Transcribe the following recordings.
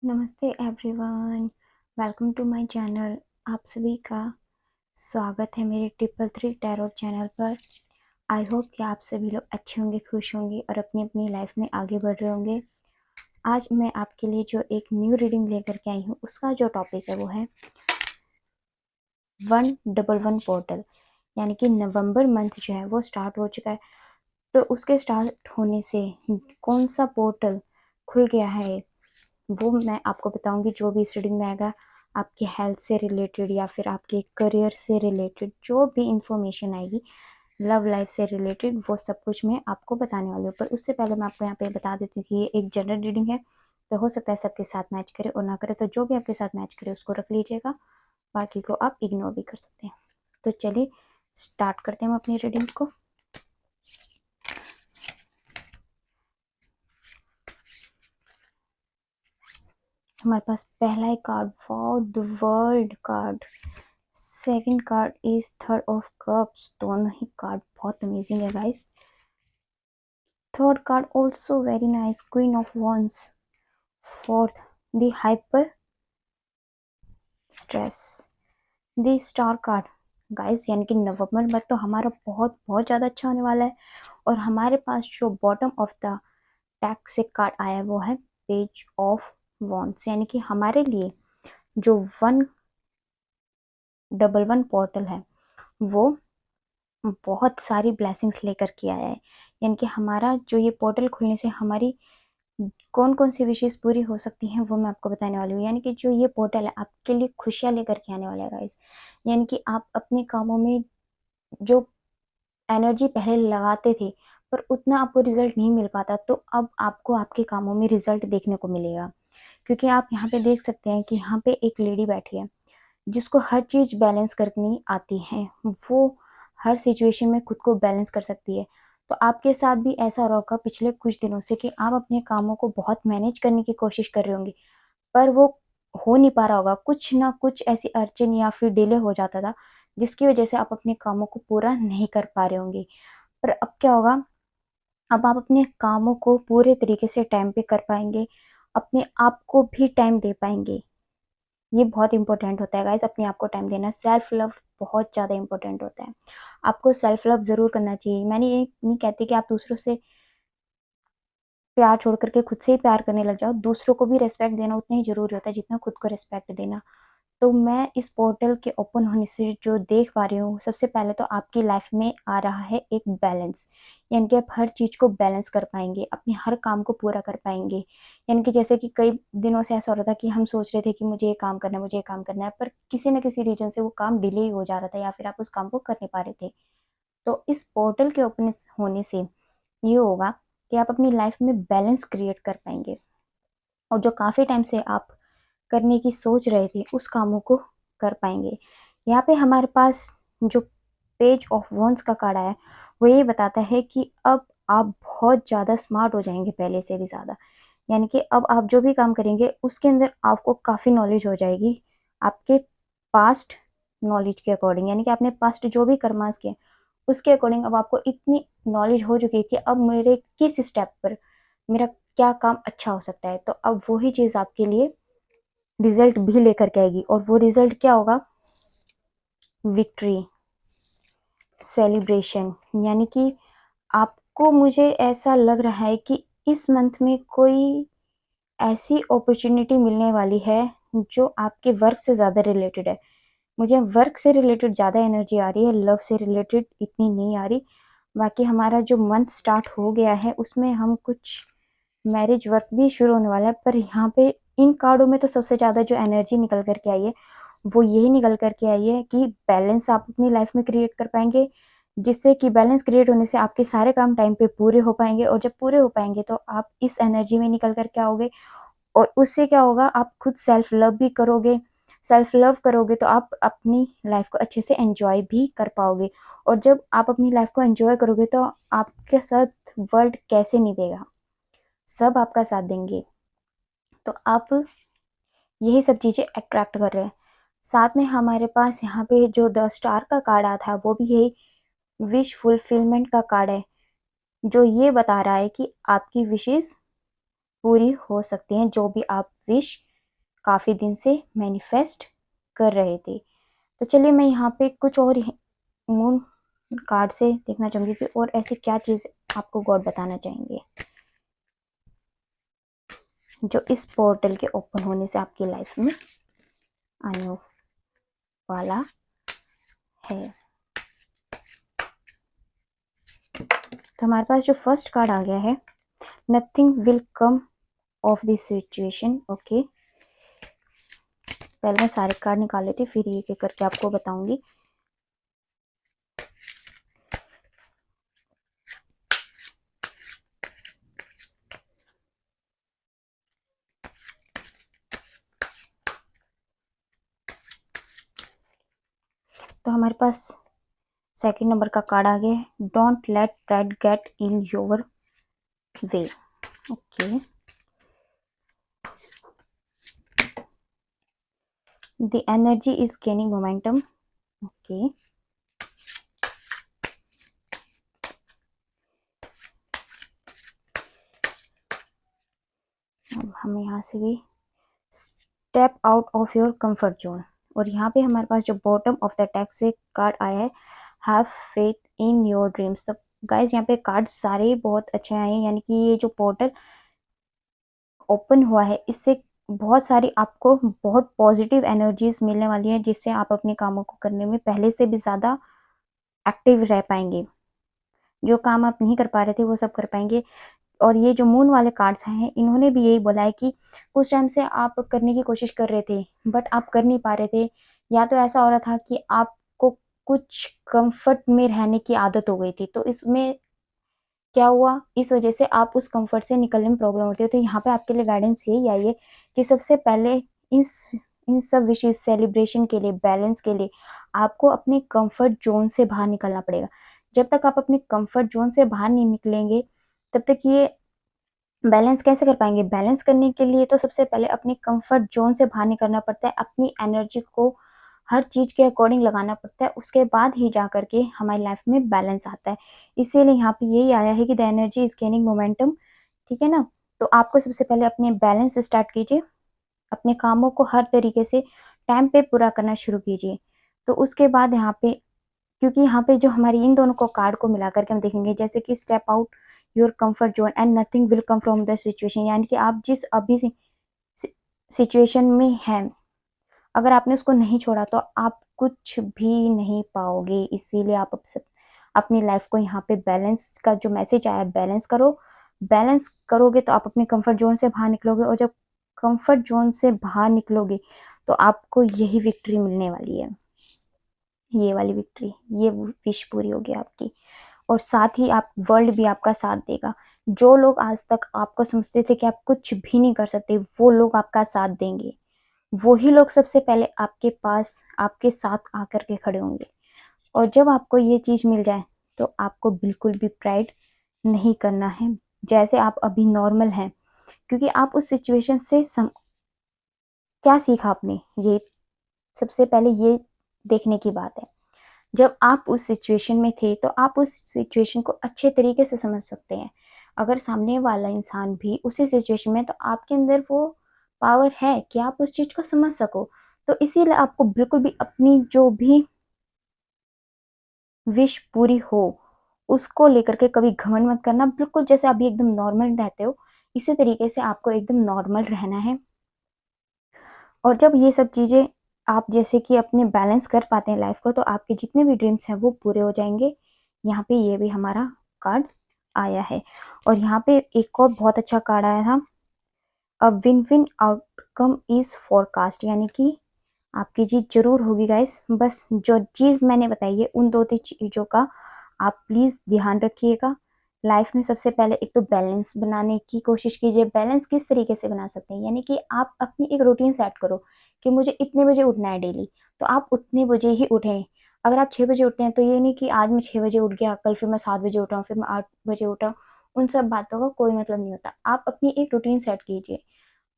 नमस्ते everyone, welcome to my channel. आप सभी का स्वागत है मेरे 333 टैरोट चैनल पर। आई होप कि आप सभी लोग अच्छे होंगे, खुश होंगे और अपनी अपनी लाइफ में आगे बढ़ रहे होंगे। आज मैं आपके लिए जो एक न्यू रीडिंग लेकर के आई हूँ, उसका जो टॉपिक है वो है 111 पोर्टल। यानी कि नवंबर मंथ जो है वो स्टार्ट हो चुका है, तो उसके स्टार्ट होने से कौन सा पोर्टल खुल गया है वो मैं आपको बताऊंगी। जो भी इस रीडिंग में आएगा, आपके हेल्थ से रिलेटेड या फिर आपके करियर से रिलेटेड जो भी इंफॉर्मेशन आएगी, लव लाइफ से रिलेटेड, वो सब कुछ मैं आपको बताने वाली हूँ। पर उससे पहले मैं आपको यहाँ पे बता देती हूँ कि ये एक जनरल रीडिंग है, तो हो सकता है सबके साथ मैच करे और ना करे, तो जो भी आपके साथ मैच करे उसको रख लीजिएगा, बाकी को आप इग्नोर भी कर सकते हैं। तो चलिए स्टार्ट करते हैं हम अपनी रीडिंग को। हमारे पास पहला है card for the world card. Second card is third of cups. दोनों ही कार्ड बहुत अमेजिंग है guys. Third card also very nice, queen of wands. Fourth the hyper stress. The star card guys, यानी कि नवंबर में तो हमारा बहुत बहुत ज़्यादा अच्छा होने वाला है। और हमारे पास जो बॉटम ऑफ द टैक से कार्ड आया है वो है पेज ऑफ वॉन्स। यानी कि हमारे लिए जो 111 पोर्टल है वो बहुत सारी ब्लेसिंग्स लेकर के आया है। यानी कि हमारा जो ये पोर्टल खुलने से हमारी कौन कौन सी विशेष पूरी हो सकती हैं वो मैं आपको बताने वाली हूँ। यानी कि जो ये पोर्टल है आपके लिए खुशियाँ लेकर के आने वाला है गाइस। यानी कि आप अपने कामों में जो एनर्जी पहले लगाते थे पर उतना आपको रिजल्ट नहीं मिल पाता, तो अब आपको आपके कामों में रिजल्ट देखने को मिलेगा। क्योंकि आप यहाँ पे देख सकते हैं कि यहाँ पे एक लेडी बैठी है जिसको हर चीज़ बैलेंस करनी आती है। वो हर सिचुएशन में खुद को बैलेंस कर सकती है। तो आपके साथ भी ऐसा हो रहा होगा पिछले कुछ दिनों से कि आप अपने कामों को बहुत मैनेज करने की कोशिश कर रहे होंगे, पर वो हो नहीं पा रहा होगा। कुछ ना कुछ ऐसी अड़चन या फिर डिले हो जाता था जिसकी वजह से आप अपने कामों को पूरा नहीं कर पा रहे होंगे। पर अब क्या होगा, अब आप अपने कामों को पूरे तरीके से टाइम पे कर पाएंगे, अपने आप को भी टाइम दे पाएंगे। ये बहुत इंपॉर्टेंट होता है गाइस, अपने आप को टाइम देना। सेल्फ लव बहुत ज़्यादा इंपॉर्टेंट होता है। आपको सेल्फ लव ज़रूर करना चाहिए। मैंने ये नहीं कहती कि आप दूसरों से प्यार छोड़ करके खुद से ही प्यार करने लग जाओ। दूसरों को भी रिस्पेक्ट देना उतना ही ज़रूरी होता है जितना खुद को रिस्पेक्ट देना। तो मैं इस पोर्टल के ओपन होने से जो देख पा रही हूँ, सबसे पहले तो आपकी लाइफ में आ रहा है एक बैलेंस। यानी कि आप हर चीज़ को बैलेंस कर पाएंगे, अपने हर काम को पूरा कर पाएंगे। यानी कि जैसे कि कई दिनों से ऐसा हो रहा था कि हम सोच रहे थे कि मुझे ये काम करना है, मुझे ये काम करना है, पर किसी न किसी रीजन से वो काम डिले हो जा रहा था या फिर आप उस काम को कर नहीं पा रहे थे। तो इस पोर्टल के ओपन होने से ये होगा कि आप अपनी लाइफ में बैलेंस क्रिएट कर पाएंगे और जो काफ़ी टाइम से आप करने की सोच रहे थे उस कामों को कर पाएंगे। यहाँ पे हमारे पास जो पेज ऑफ वॉन्स का कार्ड आया है वो ये बताता है कि अब आप बहुत ज़्यादा स्मार्ट हो जाएंगे, पहले से भी ज़्यादा। यानी कि अब आप जो भी काम करेंगे उसके अंदर आपको काफ़ी नॉलेज हो जाएगी आपके पास्ट नॉलेज के अकॉर्डिंग। यानी कि आपने पास्ट जो भी कर्मास किए उसके अकॉर्डिंग अब आपको इतनी नॉलेज हो चुकी है कि अब मेरे किस स्टेप पर मेरा क्या काम अच्छा हो सकता है। तो अब वही चीज़ आपके लिए रिजल्ट भी लेकर के आएगी। और वो रिजल्ट क्या होगा? Victory, celebration. यानी कि आपको, मुझे ऐसा लग रहा है कि इस मंथ में कोई ऐसी अपॉर्चुनिटी मिलने वाली है जो आपके वर्क से ज़्यादा रिलेटेड है। मुझे वर्क से रिलेटेड ज़्यादा एनर्जी आ रही है, लव से रिलेटेड इतनी नहीं आ रही। बाकी हमारा जो मंथ स्टार्ट हो गया है उसमें हम कुछ मैरिज वर्क भी शुरू होने वाला है। पर यहाँ पे इन कार्डों में तो सबसे ज़्यादा जो एनर्जी निकल करके आई है वो यही निकल करके आई है कि बैलेंस आप अपनी लाइफ में क्रिएट कर पाएंगे, जिससे कि बैलेंस क्रिएट होने से आपके सारे काम टाइम पे पूरे हो पाएंगे। और जब पूरे हो पाएंगे तो आप इस एनर्जी में निकल करके आओगे और उससे क्या होगा, आप खुद सेल्फ लव भी करोगे। सेल्फ लव करोगे तो आप अपनी लाइफ को अच्छे से एंजॉय भी कर पाओगे। और जब आप अपनी लाइफ को एंजॉय करोगे तो आपके साथ वर्ल्ड कैसे नहीं देगा, सब आपका साथ देंगे। तो आप यही सब चीज़ें अट्रैक्ट कर रहे हैं। साथ में हमारे पास यहाँ पे जो द स्टार का कार्ड आया था वो भी यही विश फुलफिलमेंट का कार्ड है, जो ये बता रहा है कि आपकी विशेष पूरी हो सकती हैं। जो भी आप विश काफ़ी दिन से मैनिफेस्ट कर रहे थे। तो चलिए मैं यहाँ पे कुछ और मून कार्ड से देखना चाहूँगी कि और ऐसी क्या चीज़ आपको गॉड बताना चाहेंगे जो इस पोर्टल के ओपन होने से आपकी लाइफ में आने वाला है। तो हमारे पास जो फर्स्ट कार्ड आ गया है, nothing will come of this situation. Okay, पहले मैं सारे कार्ड निकाल लेती फिर एक एक करके आपको बताऊंगी। तो हमारे पास सेकंड नंबर का कार्ड आ गया है, don't let pride get in your way. Okay, the energy is gaining momentum. Okay, अब हम यहाँ से भी step out of your comfort zone. और यहाँ पे हमारे पास जो बॉटम ऑफ द टेक्स्ट से कार्ड आया है, have faith in your dreams. तो गाइज यहाँ पे कार्ड सारे बहुत अच्छे आए हैं, यानी कि ये जो पोर्टल ओपन हुआ है इससे बहुत सारी आपको बहुत पॉजिटिव एनर्जीज मिलने वाली है, जिससे आप अपने कामों को करने में पहले से भी ज़्यादा एक्टिव रह पाएंगे। जो काम आप नहीं कर पा रहे थे वो सब कर पाएंगे। और ये जो मून वाले कार्ड्स हैं इन्होंने भी यही बोला है कि उस टाइम से आप करने की कोशिश कर रहे थे बट आप कर नहीं पा रहे थे, या तो ऐसा हो रहा था कि आपको कुछ कंफर्ट में रहने की आदत हो गई थी, तो इसमें क्या हुआ, इस वजह से आप उस कंफर्ट से निकलने में प्रॉब्लम होती है। तो यहाँ पे आपके लिए गाइडेंस यही आई है कि सबसे पहले इस इन सब विशेष सेलिब्रेशन के लिए, बैलेंस के लिए आपको अपने कंफर्ट जोन से बाहर निकलना पड़ेगा। जब तक आप अपने कंफर्ट जोन से बाहर नहीं निकलेंगे तब तक ये बैलेंस कैसे कर पाएंगे। बैलेंस करने के लिए तो सबसे पहले अपने कंफर्ट जोन से बाहर निकलना पड़ता है, अपनी एनर्जी को हर चीज़ के अकॉर्डिंग लगाना पड़ता है, उसके बाद ही जा करके हमारी लाइफ में बैलेंस आता है। इसीलिए यहाँ पे यही आया है कि the energy is gaining momentum. ठीक है ना, तो आपको सबसे पहले अपने बैलेंस स्टार्ट कीजिए, अपने कामों को हर तरीके से टाइम पे पूरा करना शुरू कीजिए। तो उसके बाद यहाँ पे, क्योंकि यहाँ पे जो हमारी इन दोनों को कार्ड को मिला करके हम देखेंगे, जैसे कि step out your comfort zone and nothing will come from the situation, यानी कि आप जिस अभी सिचुएशन में हैं अगर आपने उसको नहीं छोड़ा तो आप कुछ भी नहीं पाओगे। इसीलिए आप अपनी लाइफ को यहाँ पे बैलेंस का जो मैसेज आया, बैलेंस करो। बैलेंस करोगे तो आप अपने कंफर्ट जोन से बाहर निकलोगे, और जब कंफर्ट जोन से बाहर निकलोगे तो आपको यही विक्ट्री मिलने वाली है, ये वाली विक्ट्री, ये विश पूरी होगी आपकी। और साथ ही आप वर्ल्ड भी आपका साथ देगा। जो लोग आज तक आपको समझते थे कि आप कुछ भी नहीं कर सकते, वो लोग आपका साथ देंगे। वही लोग सबसे पहले आपके पास, आपके साथ आकर के खड़े होंगे। और जब आपको ये चीज़ मिल जाए तो आपको बिल्कुल भी प्राइड नहीं करना है, जैसे आप अभी नॉर्मल हैं। क्योंकि आप उस सिचुएशन से क्या सीखा आपने, ये सबसे पहले ये देखने की बात है। जब आप उस सिचुएशन में थे तो आप उस सिचुएशन को अच्छे तरीके से समझ सकते हैं। अगर सामने वाला इंसान भी उसी सिचुएशन में, तो आपके अंदर वो पावर है कि आप उस चीज़ को समझ सको। तो इसीलिए आपको बिल्कुल भी अपनी जो भी विश पूरी हो उसको लेकर के कभी घमंड मत करना। बिल्कुल जैसे अभी एकदम नॉर्मल रहते हो इसी तरीके से आपको एकदम नॉर्मल रहना है। और जब ये सब चीज़ें आप जैसे कि अपने बैलेंस कर पाते हैं लाइफ को, तो आपके जितने भी ड्रीम्स हैं वो पूरे हो जाएंगे। यहाँ पे ये भी हमारा कार्ड आया है। और यहाँ पे एक और बहुत अच्छा कार्ड आया था, a win win outcome is forecast, यानी कि आपकी जीत जरूर होगी गाइस। बस जो चीज़ मैंने बताई है उन दो तीन चीज़ों का आप प्लीज़ ध्यान रखिएगा। लाइफ में सबसे पहले एक तो बैलेंस बनाने की कोशिश कीजिए। बैलेंस किस तरीके से बना सकते हैं, यानी कि आप अपनी एक रूटीन सेट करो कि मुझे इतने बजे उठना है डेली, तो आप उतने बजे ही उठें। अगर आप 6 बजे उठते हैं तो ये नहीं कि आज मैं 6 बजे उठ गया, कल फिर मैं 7 बजे उठ रहा हूँ, फिर मैं 8 बजे उठ रहा हूँ। उन सब बातों का कोई मतलब नहीं होता। आप अपनी एक रूटीन सेट कीजिए,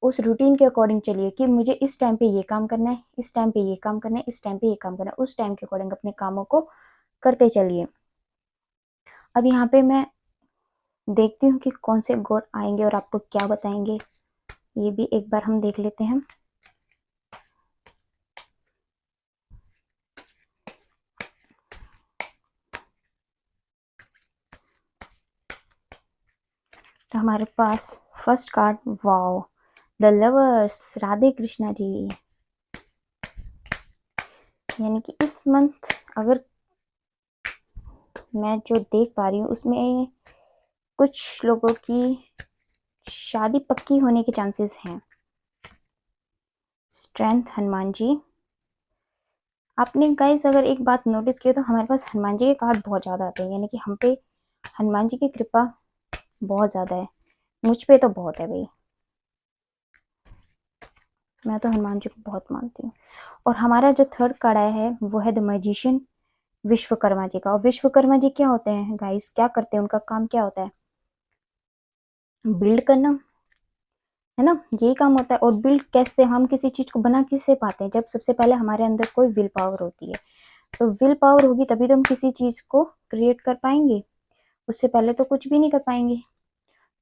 उस रूटीन के अकॉर्डिंग चलिए कि मुझे इस टाइम पे ये काम करना है, इस टाइम पे ये काम करना है, इस टाइम पे ये काम करना है। उस टाइम के अकॉर्डिंग अपने कामों को करते चलिए। अब यहाँ पे मैं देखती हूँ कि कौन से गॉड आएंगे और आपको क्या बताएंगे, ये भी एक बार हम देख लेते हैं। हमारे पास first card, wow, the lovers, Radhe Krishna ji. यानी कि इस मंथ अगर मैं जो देख पा रही हूँ उसमें कुछ लोगों की शादी पक्की होने के चांसेस हैं। स्ट्रेंथ, हनुमान जी। आपने गाइस अगर एक बात नोटिस की तो हमारे पास हनुमान जी के कार्ड बहुत ज़्यादा आते हैं, यानी कि हम पे हनुमान जी की कृपा बहुत ज़्यादा है। मुझ पे तो बहुत है भाई, मैं तो हनुमान जी को बहुत मानती हूँ। और हमारा जो थर्ड कार्ड आया है वो है द मैजिशियन, विश्वकर्मा जी का। और विश्वकर्मा जी क्या होते हैं गाइस, क्या करते हैं, उनका काम क्या होता है? बिल्ड करना, है ना, यही काम होता है। और बिल्ड कैसे, हम किसी चीज़ को बना किससे पाते हैं? जब सबसे पहले हमारे अंदर कोई विल पावर होती है। तो विल पावर होगी तभी तो हम किसी चीज़ को क्रिएट कर पाएंगे, उससे पहले तो कुछ भी नहीं कर पाएंगे।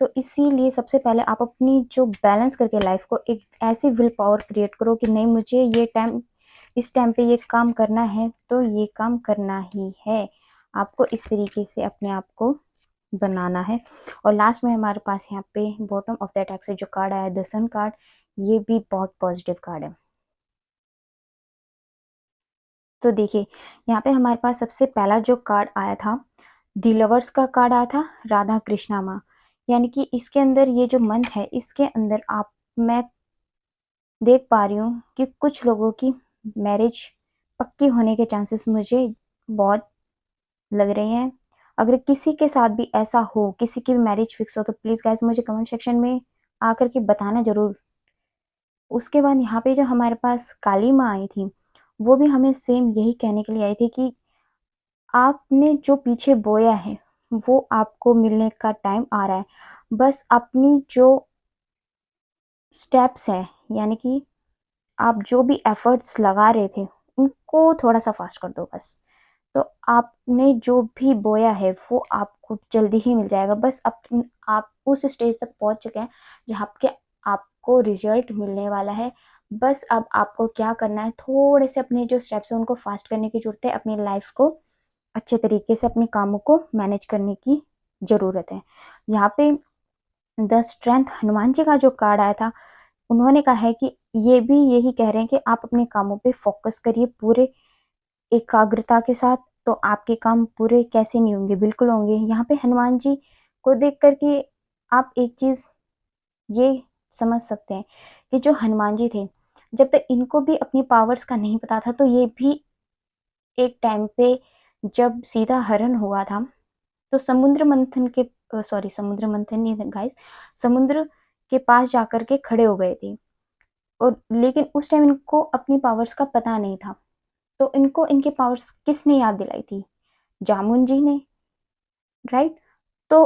तो इसीलिए सबसे पहले आप अपनी जो बैलेंस करके लाइफ को एक ऐसी विल पावर क्रिएट करो कि नहीं, मुझे ये टाइम, इस टाइम पे ये काम करना है तो ये काम करना ही है। आपको इस तरीके से अपने आप को बनाना है। और लास्ट में हमारे पास यहाँ पे बॉटम ऑफ द डेक से जो कार्ड आया है, द सन कार्ड, ये भी बहुत पॉजिटिव कार्ड है। तो देखिए यहाँ पे हमारे पास सबसे पहला जो कार्ड आया था, द लवर्स का कार्ड आया था, राधा कृष्णा माँ। यानी कि इसके अंदर ये जो मंथ है इसके अंदर आप, मैं देख पा रही हूँ कि कुछ लोगों की मैरिज पक्की होने के चांसेस मुझे बहुत लग रहे हैं। अगर किसी के साथ भी ऐसा हो, किसी की भी मैरिज फिक्स हो, तो प्लीज़ गाइस मुझे कमेंट सेक्शन में आकर के बताना ज़रूर। उसके बाद यहाँ पे जो हमारे पास काली माँ आई थी, वो भी हमें सेम यही कहने के लिए आई थी कि आपने जो पीछे बोया है वो आपको मिलने का टाइम आ रहा है। बस अपनी जो स्टेप्स हैं, यानी कि आप जो भी एफर्ट्स लगा रहे थे उनको थोड़ा सा फास्ट कर दो बस। तो आपने जो भी बोया है वो आपको जल्दी ही मिल जाएगा। बस आप उस स्टेज तक पहुंच चुके हैं जहाँ के आपको रिजल्ट मिलने वाला है। बस अब आपको क्या करना है, थोड़े से अपने जो स्टेप्स हैं उनको फास्ट करने की जरूरत है। अपनी लाइफ को अच्छे तरीके से, अपने कामों को मैनेज करने की ज़रूरत है। यहाँ पे द स्ट्रेंथ, हनुमान जी का जो कार्ड आया था, उन्होंने कहा है कि ये भी यही कह रहे हैं कि आप अपने कामों पे फोकस करिए पूरे एकाग्रता के साथ। तो आपके काम पूरे कैसे नहीं होंगे, बिल्कुल होंगे। यहाँ पे हनुमान जी को देख करके आप एक चीज़ ये समझ सकते हैं कि जो हनुमान जी थे, जब तक इनको भी अपनी पावर्स का नहीं पता था, तो ये भी एक टाइम पे जब सीता हरण हुआ था तो समुद्र मंथन के, सॉरी समुद्र मंथन नहीं गाइस, समुद्र के पास जाकर के खड़े हो गए थे। और लेकिन उस टाइम इनको अपनी पावर्स का पता नहीं था। तो इनको इनके पावर्स किसने याद दिलाई थी? जामुन जी ने, राइट। तो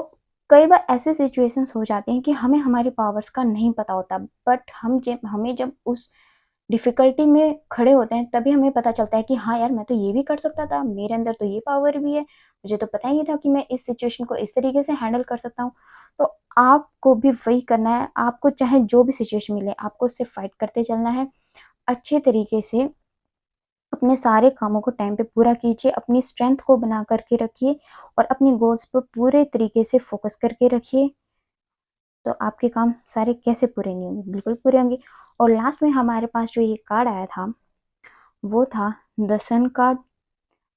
कई बार ऐसे सिचुएशंस हो जाते हैं कि हमें हमारी पावर्स का नहीं पता होता, बट हमें जब उस डिफिकल्टी में खड़े होते हैं तभी हमें पता चलता है कि हाँ यार, मैं तो ये भी कर सकता था, मेरे अंदर तो ये पावर भी है, मुझे तो पता ही नहीं था कि मैं इस सिचुएशन को इस तरीके से हैंडल कर सकता हूँ। तो आपको भी वही करना है। आपको चाहे जो भी सिचुएशन मिले, आपको उससे फाइट करते चलना है। अच्छे तरीके से अपने सारे कामों को टाइम पे पूरा कीजिए, अपनी स्ट्रेंथ को बना करके रखिए और अपनी गोल्स पर पूरे तरीके से फोकस करके रखिए। तो आपके काम सारे कैसे पूरे नहीं होंगे, बिल्कुल पूरे होंगे। और लास्ट में हमारे पास जो ये कार्ड आया था वो था the sun card,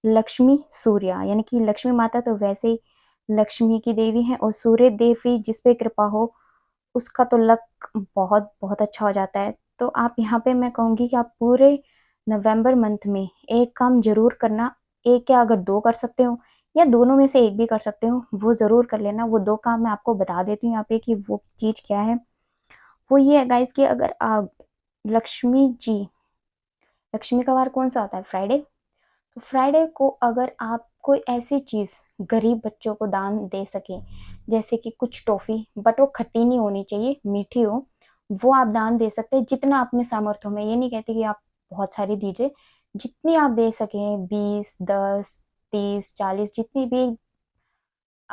Lakshmi Surya. यानी कि लक्ष्मी माता तो वैसे ही लक्ष्मी की देवी है, और सूर्य देवी जिस पे कृपा हो उसका तो लक बहुत बहुत अच्छा हो जाता है। तो आप यहाँ पे, मैं कहूँगी कि आप पूरे नवंबर मंथ में एक काम जरूर करना। एक या अगर दो कर सकते हो या दोनों में से एक भी कर सकते हो, वो ज़रूर कर लेना। वो दो काम मैं आपको बता देती हूँ यहाँ पे कि वो चीज़ क्या है। वो ये है गाइस कि अगर आप लक्ष्मी जी, लक्ष्मी का वार कौन सा होता है? फ्राइडे। तो फ्राइडे को अगर आप कोई ऐसी चीज़ गरीब बच्चों को दान दे सके, जैसे कि कुछ टॉफ़ी, बट वो खट्टी नहीं होनी चाहिए, मीठी हो, वो आप दान दे सकते हैं जितना आप में सामर्थ्य हो। मैं ये नहीं कहती कि आप बहुत सारी दीजिए, जितनी आप दे सकें, 20, 10, 30, 40, जितनी भी।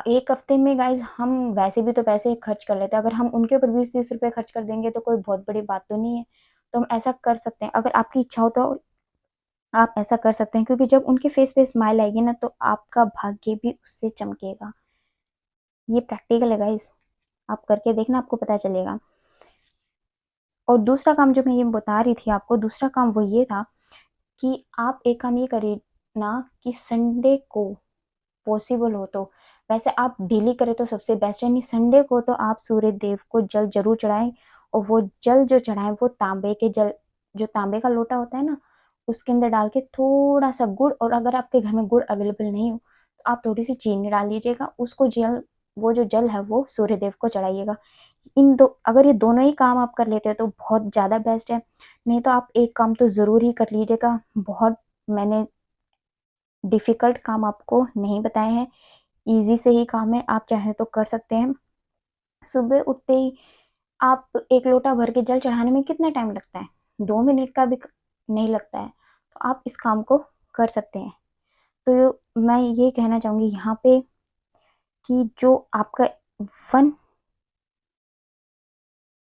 एक हफ्ते में गाइज हम वैसे भी तो पैसे खर्च कर लेते हैं, अगर हम उनके ऊपर 20-30 रुपए खर्च कर देंगे तो कोई बहुत बड़ी बात तो नहीं है। तो हम ऐसा कर सकते हैं, अगर आपकी इच्छा हो तो आप ऐसा कर सकते हैं, क्योंकि जब उनके फेस पे स्माइल आएगी ना तो आपका भाग्य भी उससे चमकेगा। ये प्रैक्टिकल है गाइस। आप करके देखना, आपको पता चलेगा। और दूसरा काम जो मैं ये बता रही थी आपको, दूसरा काम वो ये था कि आप एक काम ये करिए ना कि संडे को पॉसिबल हो तो, वैसे आप डेली करें तो सबसे बेस्ट है, नहीं संडे को तो आप सूर्य देव को जल जरूर चढ़ाएं। और वो जल जो चढ़ाएं वो तांबे के जल, जो तांबे का लोटा होता है ना, उसके अंदर डाल के थोड़ा सा गुड़, और अगर आपके घर में गुड़ अवेलेबल नहीं हो तो आप थोड़ी सी चीनी डाल लीजिएगा, उसको जल, वो जो जल है वो सूर्य देव को चढ़ाइएगा। इन दो, अगर ये दोनों ही काम आप कर लेते हैं तो बहुत ज़्यादा बेस्ट है। नहीं तो आप एक काम तो ज़रूर ही कर लीजिएगा। बहुत मैंने डिफ़िकल्ट काम आपको नहीं बताए हैं, इजी से ही काम है, आप चाहें तो कर सकते हैं। सुबह उठते ही आप एक लोटा भर के जल चढ़ाने में कितना टाइम लगता है, 2 मिनट का भी नहीं लगता है, तो आप इस काम को कर सकते हैं। तो मैं ये कहना चाहूँगी यहाँ पे कि जो आपका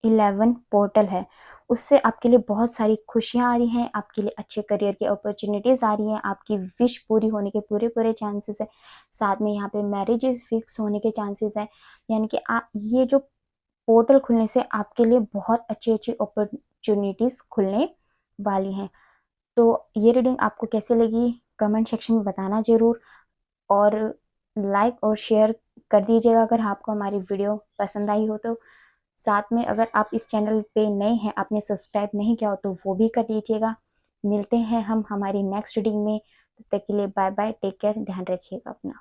111 पोर्टल है उससे आपके लिए बहुत सारी खुशियाँ आ रही हैं, आपके लिए अच्छे करियर की अपॉर्चुनिटीज़ आ रही हैं, आपकी विश पूरी होने के पूरे पूरे चांसेस है। साथ में यहाँ पे मैरिजेस फिक्स होने के चांसेस है। यानी कि आप ये जो पोर्टल खुलने से आपके लिए बहुत अच्छी अच्छी अपॉर्चुनिटीज़ खुलने वाली हैं। तो ये रीडिंग आपको कैसे लगी कमेंट सेक्शन में बताना ज़रूर, और लाइक और शेयर कर दीजिएगा अगर आपको हमारी वीडियो पसंद आई हो तो। साथ में अगर आप इस चैनल पे नए हैं, आपने सब्सक्राइब नहीं किया हो तो वो भी कर लीजिएगा। मिलते हैं हम हमारी नेक्स्ट रीडिंग में, तब तक के लिए बाय बाय, टेक केयर, ध्यान रखिएगा अपना।